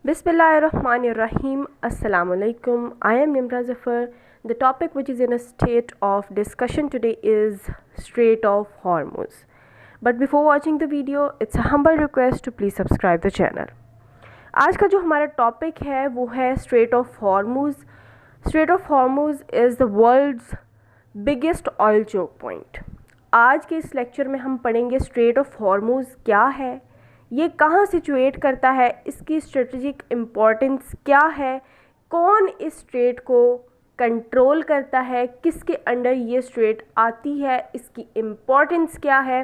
Bismillahirrahmanirrahim. Assalamu alaikum. I am Nimra Zafar. The topic which is in a state of discussion today is Strait of Hormuz. But before watching the video, it's a humble request to please subscribe the channel. आज का जो हमारा topic है वो है strait of Hormuz. Strait of Hormuz is the world's biggest oil choke point. आज के इस लेक्चर में हम पढ़ेंगे स्ट्रेट ऑफ हॉर्मूज़ क्या है, ये कहाँ सिचुएट करता है, इसकी स्ट्रेटजिक इम्पॉर्टेंस क्या है, कौन इस स्ट्रेट को कंट्रोल करता है, किसके अंडर ये स्ट्रेट आती है, इसकी इम्पॉर्टेंस क्या है,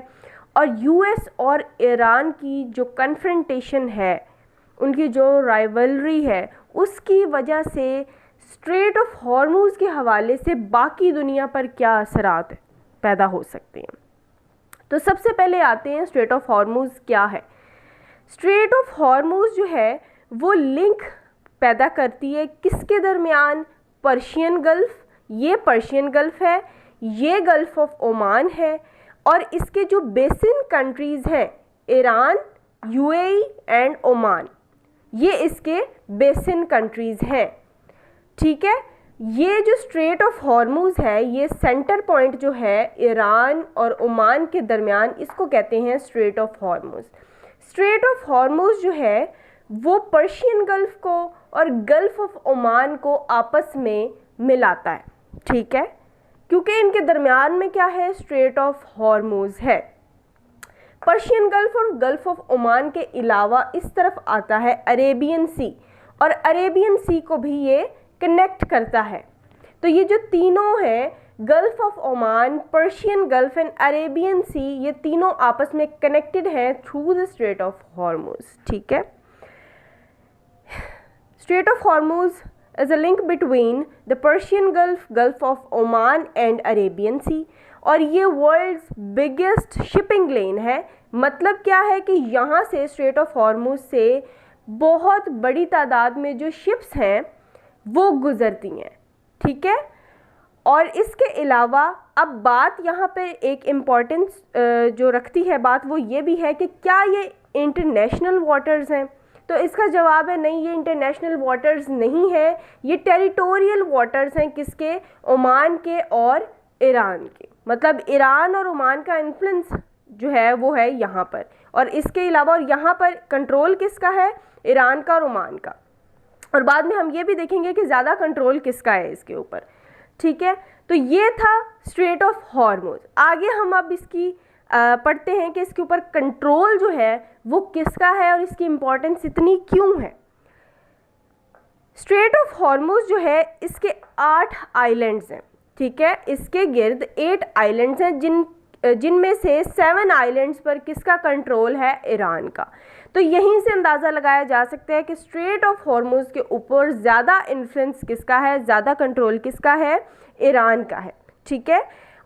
और यूएस और ईरान की जो कन्फ्रंटेशन है, उनकी जो राइवलरी है, उसकी वजह से स्ट्रेट ऑफ हॉर्मूज़ के हवाले से बाकी दुनिया पर क्या असरात पैदा हो सकते हैं. तो सबसे पहले आते हैं स्ट्रेट ऑफ हॉर्मूज़ क्या है. स्ट्रेट ऑफ हॉर्मूज़ जो है वो लिंक पैदा करती है किसके दरमियान? पर्शियन गल्फ़, ये पर्शियन गल्फ़ है, ये गल्फ़ ऑफ ओमान है, और इसके जो बेसिन कंट्रीज़ हैं ईरान, यूएई एंड ओमान, ये इसके बेसिन कंट्रीज़ हैं. ठीक है, ये जो स्ट्रेट ऑफ हॉर्मूज़ है, ये सेंटर पॉइंट जो है ईरान और ओमान के दरमियान, इसको कहते हैं straight of Hormuz. Strait of हॉर्मूज़ जो है वो पर्शियन गल्फ़ को और गल्फ़ ऑफ ओमान को आपस में मिलाता है. ठीक है, क्योंकि इनके दरमियान में क्या है? स्ट्रेट ऑफ हॉर्मूज़ है. पर्शियन गल्फ़ और गल्फ़ ऑफ ओमान के अलावा इस तरफ आता है अरेबियन सी, और अरेबियन सी को भी ये कनेक्ट करता है. तो ये जो तीनों हैं, gulf of Oman, Persian gulf and Arabian sea, ये तीनों आपस में कनेक्टेड हैं through the strait of Hormuz. ठीक है, strait of Hormuz is a link between the Persian gulf, gulf of Oman and Arabian sea, और ये वर्ल्ड्स बिगेस्ट शिपिंग लेन है. मतलब क्या है कि यहाँ से स्ट्रेट ऑफ हॉर्मूज़ से बहुत बड़ी तादाद में जो शिप्स हैं वो गुज़रती हैं. ठीक है, और इसके अलावा अब बात यहाँ पे एक इम्पॉर्टेंस जो रखती है बात, वो ये भी है कि क्या ये इंटरनेशनल वाटर्स हैं? तो इसका जवाब है नहीं, ये इंटरनेशनल वाटर्स नहीं है, ये टेरिटोरियल वाटर्स हैं. किसके? ओमान के और ईरान के. मतलब ईरान और ओमान का इन्फ्लुएंस जो है वो है यहाँ पर, और इसके अलावा और यहाँ पर कंट्रोल किसका है? ईरान का और ओमान का. और बाद में हम ये भी देखेंगे कि ज़्यादा कंट्रोल किसका है इसके ऊपर. ठीक है, तो ये था स्ट्रेट ऑफ हॉर्मूज़. आगे हम अब इसकी पढ़ते हैं कि इसके ऊपर कंट्रोल जो है वो किसका है और इसकी इम्पोर्टेंस इतनी क्यों है. स्ट्रेट ऑफ हॉर्मूज़ जो है इसके 8 आइलैंड्स हैं. ठीक है, इसके गिर्द 8 आइलैंड्स हैं जिनमें से 7 आइलैंड्स पर किसका कंट्रोल है? ईरान का. तो यहीं से अंदाज़ा लगाया जा सकता है कि स्ट्रेट ऑफ हॉर्मूज़ के ऊपर ज़्यादा इन्फ्लुएंस किसका है, ज़्यादा कंट्रोल किसका है? ईरान का है. ठीक है,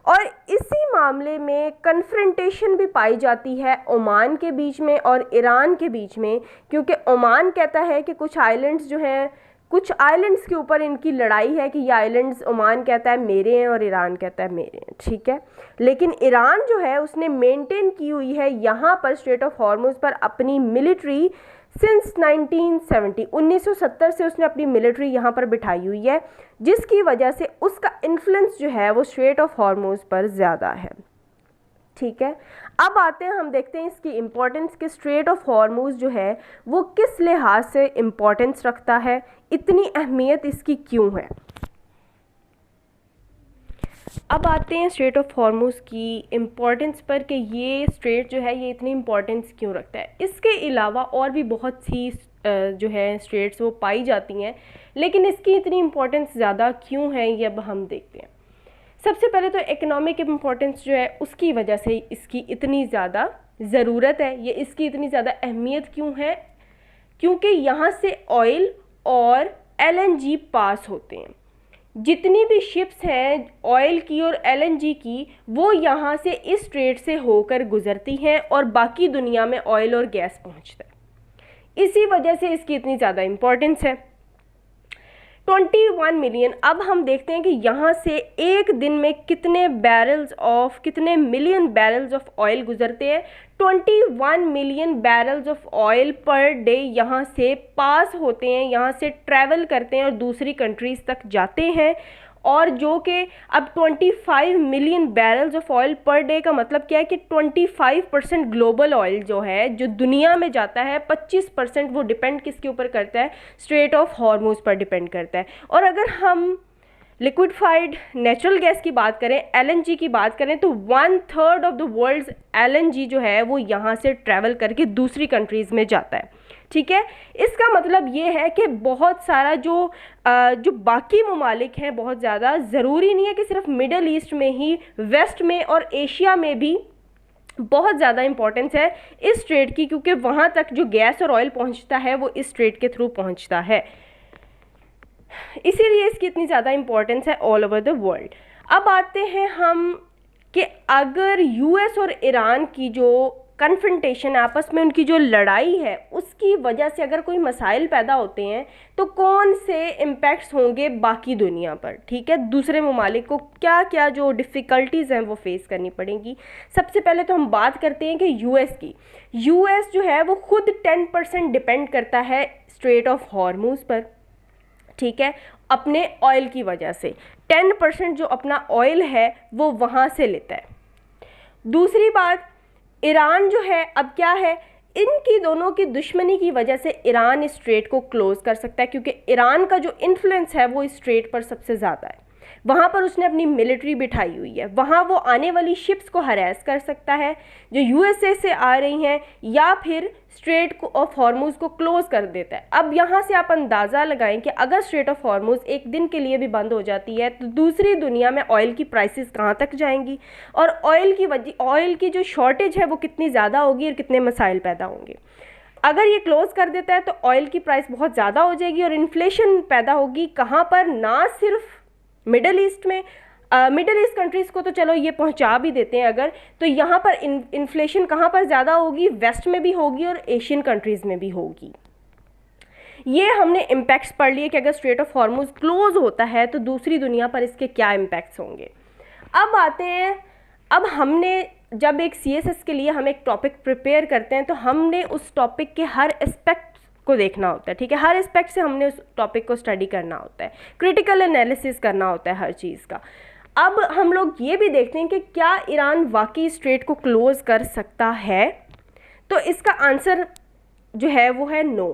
और इसी मामले में कन्फ्रंटेशन भी पाई जाती है ओमान के बीच में और ईरान के बीच में, क्योंकि ओमान कहता है कि कुछ आइलैंड्स जो हैं, कुछ आइलैंड्स के ऊपर इनकी लड़ाई है कि ये आइलैंड्स ओमान कहता है मेरे हैं और ईरान कहता है मेरे हैं. ठीक है, लेकिन ईरान जो है उसने मेंटेन की हुई है यहाँ पर स्ट्रेट ऑफ हॉर्मूज़ पर अपनी मिलिट्री सिंस 1970 से उसने अपनी मिलिट्री यहाँ पर बिठाई हुई है, जिसकी वजह से उसका इन्फ्लुएंस जो है वो स्ट्रेट ऑफ हॉर्मूज़ पर ज़्यादा है. ठीक है, अब आते हैं, हम देखते हैं इसकी इम्पोर्टेंस कि स्ट्रेट ऑफ हॉर्मूज़ जो है वो किस लिहाज से इम्पोर्टेंस रखता है, इतनी अहमियत इसकी क्यों है. अब आते हैं स्ट्रेट ऑफ हॉर्मूज़ की इम्पोर्टेंस पर कि ये स्ट्रेट जो है ये इतनी इम्पोर्टेंस क्यों रखता है. इसके अलावा और भी बहुत सी जो है स्ट्रेट्स वो पाई जाती हैं, लेकिन इसकी इतनी इम्पोर्टेंस ज़्यादा क्यों है ये अब हम देखते हैं. सबसे पहले तो इकोनॉमिक इम्पोर्टेंस जो है उसकी वजह से इसकी इतनी ज़्यादा ज़रूरत है, ये इसकी इतनी ज़्यादा अहमियत क्यों है? क्योंकि यहाँ से ऑयल और एलएनजी पास होते हैं. जितनी भी शिप्स हैं ऑयल की और एलएनजी की, वो यहाँ से इस स्ट्रेट से होकर गुज़रती हैं और बाकी दुनिया में ऑयल और गैस पहुँचता है. इसी वजह से इसकी इतनी ज़्यादा इम्पोर्टेंस है. 21 मिलियन। अब हम देखते हैं कि यहाँ से एक दिन में कितने मिलियन बैरल्स ऑफ ऑयल गुजरते हैं। 21 million barrels of oil per day यहाँ से पास होते हैं, यहाँ से ट्रैवल करते हैं और दूसरी कंट्रीज़ तक जाते हैं। और जो कि अब 25 million barrels of oil per day का मतलब क्या है कि 25% ग्लोबल ऑयल जो है, जो दुनिया में जाता है, 25% वो डिपेंड किसके ऊपर करता है, स्ट्रेट ऑफ हॉर्मुज़ पर डिपेंड करता है। और अगर हम लिक्विडफाइड नेचुरल गैस की बात करें, LNG की बात करें, तो 1/3 ऑफ द वर्ल्ड्स LNG जो है वो यहाँ से ट्रैवल करके दूसरी कंट्रीज़ में जाता है। ठीक है, इसका मतलब ये है कि बहुत सारा जो बाकी ममालिक हैं, बहुत ज़्यादा ज़रूरी नहीं है कि सिर्फ मिडल ईस्ट में ही, वेस्ट में और एशिया में भी बहुत ज़्यादा इंपॉर्टेंस है इस स्ट्रेट की, क्योंकि वहाँ तक जो गैस और ऑयल पहुँचता है वो इस स्ट्रेट के थ्रू पहुँचता है, इसीलिए इसकी इतनी ज़्यादा इंपॉर्टेंस है ऑल ओवर द वर्ल्ड। अब आते हैं हम कि अगर US और ईरान की जो कन्फ्रंटेशन, आपस में उनकी जो लड़ाई है, उसकी वजह से अगर कोई मसाइल पैदा होते हैं तो कौन से इम्पैक्ट्स होंगे बाकी दुनिया पर। ठीक है, दूसरे ममालिक को क्या क्या जो डिफ़िकल्टीज़ हैं वो फेस करनी पड़ेंगी। सबसे पहले तो हम बात करते हैं कि US की। US जो है वो खुद 10% डिपेंड करता है स्ट्रेट ऑफ हॉर्मुज़ पर। ठीक है, अपने ऑयल की वजह से 10% जो अपना ऑयल है वो वहाँ से लेता है। दूसरी बात, ईरान जो है, अब क्या है, इनकी दोनों की दुश्मनी की वजह से ईरान इस स्ट्रेट को क्लोज़ कर सकता है, क्योंकि ईरान का जो इन्फ्लुएंस है वो इस स्ट्रेट पर सबसे ज़्यादा है। वहाँ पर उसने अपनी मिलिट्री बिठाई हुई है, वहाँ वो आने वाली शिप्स को हरास कर सकता है जो USA से आ रही हैं, या फिर स्ट्रेट ऑफ हॉर्मुज़ को क्लोज़ कर देता है। अब यहाँ से आप अंदाज़ा लगाएं कि अगर स्ट्रेट ऑफ हॉर्मुज़ एक दिन के लिए भी बंद हो जाती है तो दूसरी दुनिया में ऑयल की प्राइसेस कहाँ तक जाएंगी, और ऑयल की जो शॉर्टेज है वो कितनी ज़्यादा होगी और कितने मसाइल पैदा होंगे। अगर ये क्लोज़ कर देता है तो ऑयल की प्राइस बहुत ज़्यादा हो जाएगी और इन्फ्लेशन पैदा होगी। कहाँ पर, ना सिर्फ मिडल ईस्ट में, मिडल ईस्ट कंट्रीज़ को तो चलो ये पहुंचा भी देते हैं अगर, तो यहाँ पर इन्फ्लेशन कहाँ पर ज़्यादा होगी, वेस्ट में भी होगी और एशियन कंट्रीज़ में भी होगी। ये हमने इम्पैक्ट्स पढ़ लिए कि अगर स्ट्रेट ऑफ हॉर्मुज़ क्लोज होता है तो दूसरी दुनिया पर इसके क्या इम्पैक्ट्स होंगे। अब आते हैं, अब हमने जब एक CSS के लिए हम एक टॉपिक प्रिपेयर करते हैं तो हमने उस टॉपिक के हर एस्पेक्ट को देखना होता है। ठीक है, हर एस्पेक्ट से हमने उस टॉपिक को स्टडी करना होता है, क्रिटिकल एनालिसिस करना होता है हर चीज़ का। अब हम लोग ये भी देखते हैं कि क्या ईरान वाकई स्ट्रेट को क्लोज़ कर सकता है, तो इसका आंसर जो है वो है नो।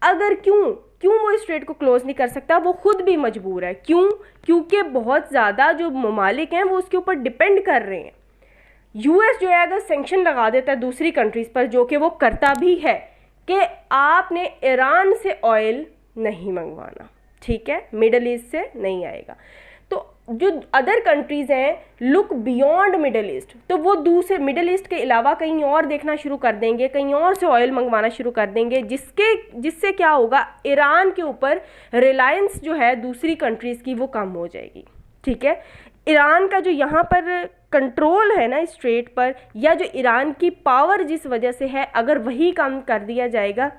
अगर क्यों वो स्ट्रेट को क्लोज़ नहीं कर सकता, वो खुद भी मजबूर है। क्योंकि बहुत ज़्यादा जो ममालिक हैं वो उसके ऊपर डिपेंड कर रहे हैं। US जो है अगर सैंक्शन लगा देता है दूसरी कंट्रीज़ पर, जो कि वो करता भी है, कि आपने ईरान से ऑयल नहीं मंगवाना, ठीक है, मिडल ईस्ट से नहीं आएगा, तो जो अदर कंट्रीज़ हैं लुक बियॉन्ड मिडल ईस्ट, तो वो दूसरे मिडल ईस्ट के अलावा कहीं और देखना शुरू कर देंगे, कहीं और से ऑयल मंगवाना शुरू कर देंगे, जिससे क्या होगा, ईरान के ऊपर रिलायंस जो है दूसरी कंट्रीज़ की वो कम हो जाएगी। ठीक है, ईरान का जो यहाँ पर कंट्रोल है ना स्ट्रेट पर, या जो ईरान की पावर जिस वजह से है, अगर वही काम कर दिया जाएगा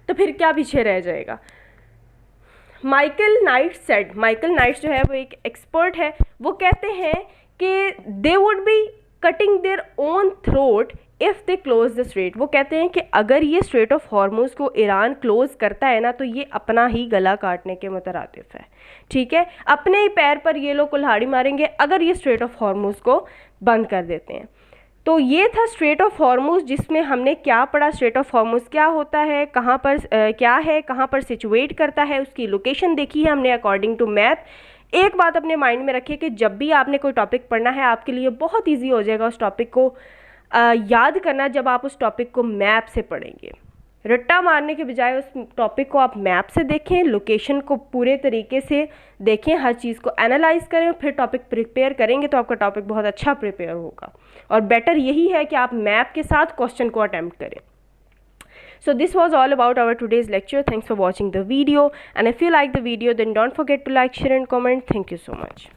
तो फिर क्या पीछे रह जाएगा। माइकल नाइट्स जो है वो एक एक्सपर्ट है, वो कहते हैं कि they would be cutting their own throat if they close the straight. वो कहते हैं कि अगर ये स्ट्रेट ऑफ हॉर्मुज़ को ईरान क्लोज़ करता है ना, तो ये अपना ही गला काटने के मुतरादिफ है। ठीक है, अपने ही पैर पर ये लोग कुल्हाड़ी मारेंगे अगर ये स्ट्रेट ऑफ हॉर्मुज़ को बंद कर देते हैं। तो ये था स्ट्रेट ऑफ हॉर्मुज़, जिसमें हमने क्या पढ़ा, स्ट्रेट ऑफ हॉर्मुज़ क्या होता है, कहाँ पर क्या है, कहाँ पर सिचुएट करता है, उसकी लोकेशन देखी है हमने अकॉर्डिंग टू मैप। एक बात अपने माइंड में रखिए कि जब भी आपने कोई टॉपिक पढ़ना है, आपके लिए बहुत ईजी हो जाएगा उस टॉपिक को याद करना जब आप उस टॉपिक को मैप से पढ़ेंगे। रट्टा मारने के बजाय उस टॉपिक को आप मैप से देखें, लोकेशन को पूरे तरीके से देखें, हर चीज़ को एनालाइज करें और फिर टॉपिक प्रिपेयर करेंगे तो आपका टॉपिक बहुत अच्छा प्रिपेयर होगा। और बेटर यही है कि आप मैप के साथ क्वेश्चन को अटैम्प्ट करें। So this was all about our today's lecture. Thanks for watching the video, and if you like the video then don't forget to like, share and comment. Thank you so much.